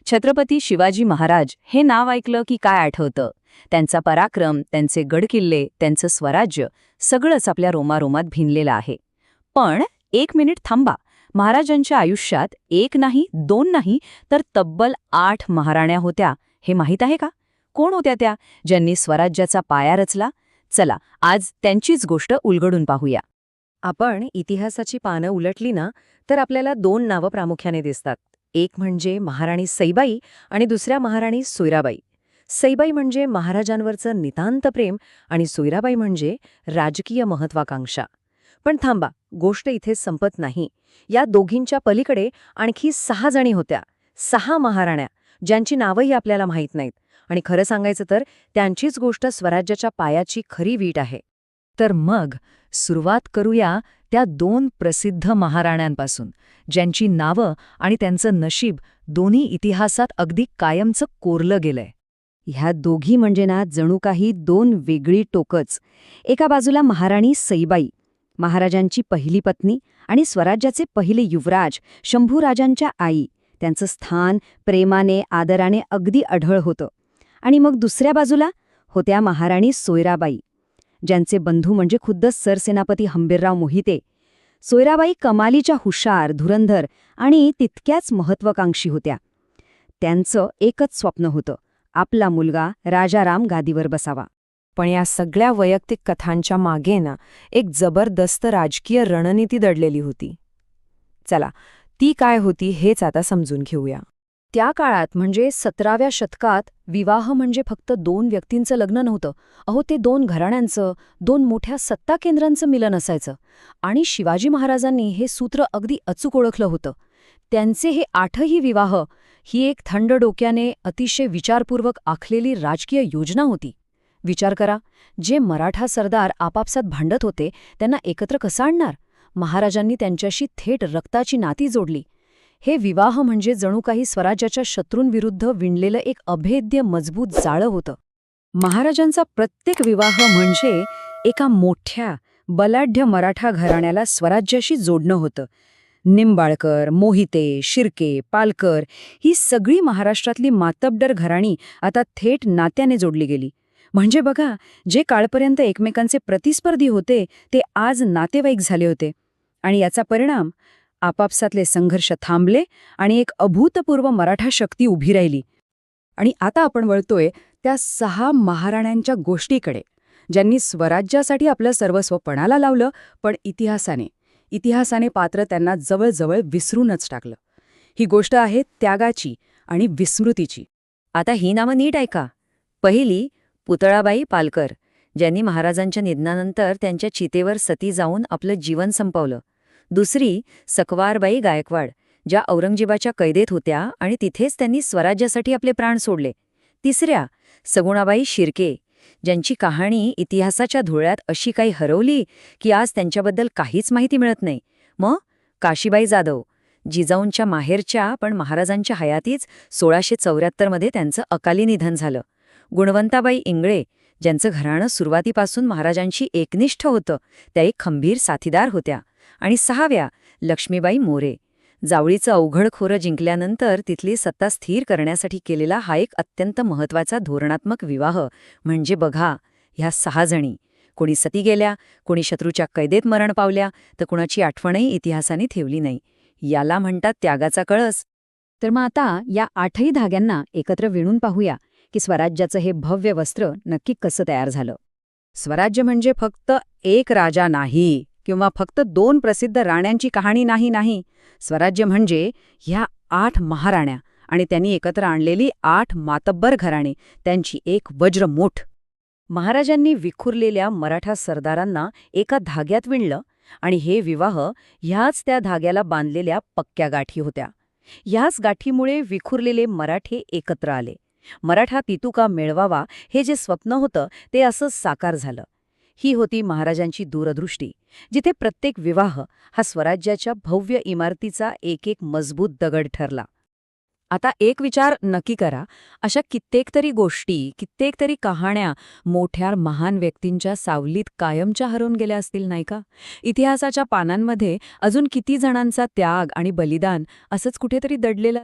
छत्रपती शिवाजी महाराज हे नाव ऐकलं की काय आठवतं? त्यांचा पराक्रम, त्यांचे गडकिल्ले, त्यांचं स्वराज्य सगळंच आपल्या रोमारोमात भिनलेलं आहे. पण एक मिनिट थांबा. महाराजांच्या आयुष्यात एक नाही, दोन नाही, तर तब्बल 8 महाराण्या होत्या. हे माहीत आहे का? कोण होत्या त्या, ज्यांनी स्वराज्याचा पाया रचला? चला, आज त्यांचीच गोष्ट उलगडून पाहूया. आपण इतिहासाची पानं उलटली ना, तर आपल्याला 2 नावं प्रामुख्याने दिसतात. एक म्हणजे महाराणी सईबाई आणि दुसऱ्या महाराणी सोयराबाई. सईबाई म्हणजे महाराजांवरचं नितांत प्रेम आणि सोयराबाई म्हणजे राजकीय महत्वाकांक्षा. पण थांबा, गोष्ट इथेच संपत नाही. या दोघींच्या पलीकडे आणखी 6 जणी होत्या. 6 महाराण्या, ज्यांची नावंही आपल्याला माहीत नाहीत. आणि खरं सांगायचं तर त्यांचीच गोष्ट स्वराज्याच्या पायाची खरी वीट आहे. तर मग सुरुवात करूया त्या 2 प्रसिद्ध महाराण्यांपासून, ज्यांची नावं आणि त्यांचं नशीब दोन्ही इतिहासात अगदी कायमचं कोरलं गेलंय. ह्या दोघी म्हणजे ना जणू काही 2 वेगळी टोकच. एका बाजूला महाराणी सईबाई, महाराजांची पहिली पत्नी आणि स्वराज्याचे पहिले युवराज शंभूराजांच्या आई. त्यांचं स्थान प्रेमाने, आदराने अगदी अढळ होतं. आणि मग दुसऱ्या बाजूला होत्या महाराणी सोयराबाई, ज्यांचे बंधू म्हणजे खुद्द सरसेनापती हंबीरराव मोहिते. सोयराबाई कमालीच्या हुशार, धुरंधर आणि तितक्याच महत्वाकांक्षी होत्या. त्यांचं एकच स्वप्न होतं, आपला मुलगा राजाराम गादीवर बसावा. पण या सगळ्या वैयक्तिक कथांच्या मागे ना एक जबरदस्त राजकीय रणनीती दडलेली होती. चला, ती काय होती हेच आता समजून घेऊया. त्या काळात म्हणजे 17व्या शतकात विवाह म्हणजे फक्त 2 व्यक्तींचं लग्न नव्हतं. अहो, ते 2 घराण्यांचं, 2 मोठ्या सत्ता केंद्रांचं मिलन असायचं. आणि शिवाजी महाराजांनी हे सूत्र अगदी अचूक ओळखलं होतं. त्यांचे हे 8ही विवाह ही एक थंड डोक्याने, अतिशय विचारपूर्वक आखलेली राजकीय योजना होती. विचार करा, जे मराठा सरदार आपापसात भांडत होते त्यांना एकत्र कसं आणणार? महाराजांनी त्यांच्याशी थेट रक्ताची नाती जोडली. हे विवाह म्हणजे जणू काही स्वराज्याच्या शत्रूंविरुद्ध विणलेलं एक अभेद्य मजबूत जाळं होतं. महाराजांचा प्रत्येक विवाह म्हणजे एका मोठ्या, बलाढ्य मराठा घराण्याला स्वराज्याशी जोडणं होतं. निंबाळकर, मोहिते, शिर्के, पालकर ही सगळी महाराष्ट्रातली मातब्दर घराणी आता थेट नात्याने जोडली गेली. म्हणजे बघा, जे काळपर्यंत एकमेकांचे प्रतिस्पर्धी होते ते आज नातेवाईक झाले होते. आणि याचा परिणाम, आपापसातले संघर्ष थांबले आणि एक अभूतपूर्व मराठा शक्ती उभी राहिली. आणि आता आपण वळतोय त्या 6 महाराण्यांच्या गोष्टीकडे, ज्यांनी स्वराज्यासाठी आपलं सर्वस्व पणाला लावलं, पण इतिहासाने पात्र त्यांना जवळजवळ विसरूनच टाकलं. ही गोष्ट आहे त्यागाची आणि विस्मृतीची. आता ही नावं नीट ऐका. पहिली, पुतळाबाई पालकर, ज्यांनी महाराजांच्या निधनानंतर त्यांच्या चितेवर सती जाऊन आपलं जीवन संपवलं. दुसरी, सकवारबाई गायकवाड, ज्या औरंगजेबाच्या कैदेत होत्या आणि तिथेच त्यांनी स्वराज्यासाठी आपले प्राण सोडले. तिसऱ्या, सगुणाबाई शिर्के, ज्यांची कहाणी इतिहासाच्या धुळ्यात अशी काही हरवली की आज त्यांच्याबद्दल काहीच माहिती मिळत नाही. मग काशीबाई जाधव, जिजाऊंच्या माहेरच्या, पण महाराजांच्या हयातीच 1674 मध्ये त्यांचं अकाली निधन झालं. गुणवंताबाई इंगळे, ज्यांचं घराणं सुरुवातीपासून महाराजांशी एकनिष्ठ होतं, त्या एक खंबीर साथीदार होत्या. आणि 6व्या, लक्ष्मीबाई मोरे, जावळीचं अवघड खोरं जिंकल्यानंतर तिथली सत्ता स्थिर करण्यासाठी केलेला हा एक अत्यंत महत्त्वाचा धोरणात्मक विवाह. म्हणजे बघा, ह्या 6 जणी, कोणी सती गेल्या, कोणी शत्रूच्या कैदेत मरण पावल्या, तर कुणाची आठवणही इतिहासाने ठेवली नाही. याला म्हणतात त्यागाचा कळस. तर मग आता या 8ही धाग्यांना एकत्र विणून पाहूया की स्वराज्याचं हे भव्य वस्त्र नक्की कसं तयार झालं. स्वराज्य म्हणजे फक्त एक राजा नाही, किंवा फक्त 2 प्रसिद्ध राण्यांची कहाणी नाही. स्वराज्य म्हणजे ह्या 8 महाराण्या आणि त्यांनी एकत्र आणलेली 8 मातब्बर घराणे, त्यांची एक वज्रमूठ. महाराजांनी विखुरलेल्या मराठा सरदारांना एका धाग्यात विणलं आणि हे विवाह ह्याच त्या धाग्याला बांधलेल्या पक्क्या गाठी होत्या. ह्याच गाठीमुळे विखुरलेले मराठे एकत्र आले. मराठा पितुका मिळवावा हे जे स्वप्न होतं ते असंच साकार झालं. ही होती महाराजांची दूरदृष्टी, जिथे प्रत्येक विवाह हा स्वराज्याच्या भव्य इमारतीचा एक मजबूत दगड ठरला. आता एक विचार नक्की करा, अशा कित्येक तरी गोष्टी, कित्येक तरी कहाण्या मोठ्या महान व्यक्तींच्या सावलीत कायमच्या हरवून गेल्या असतील, नाही का? इतिहासाच्या पानांमध्ये अजून किती जणांचा त्याग आणि बलिदान असंच कुठेतरी दडलेलं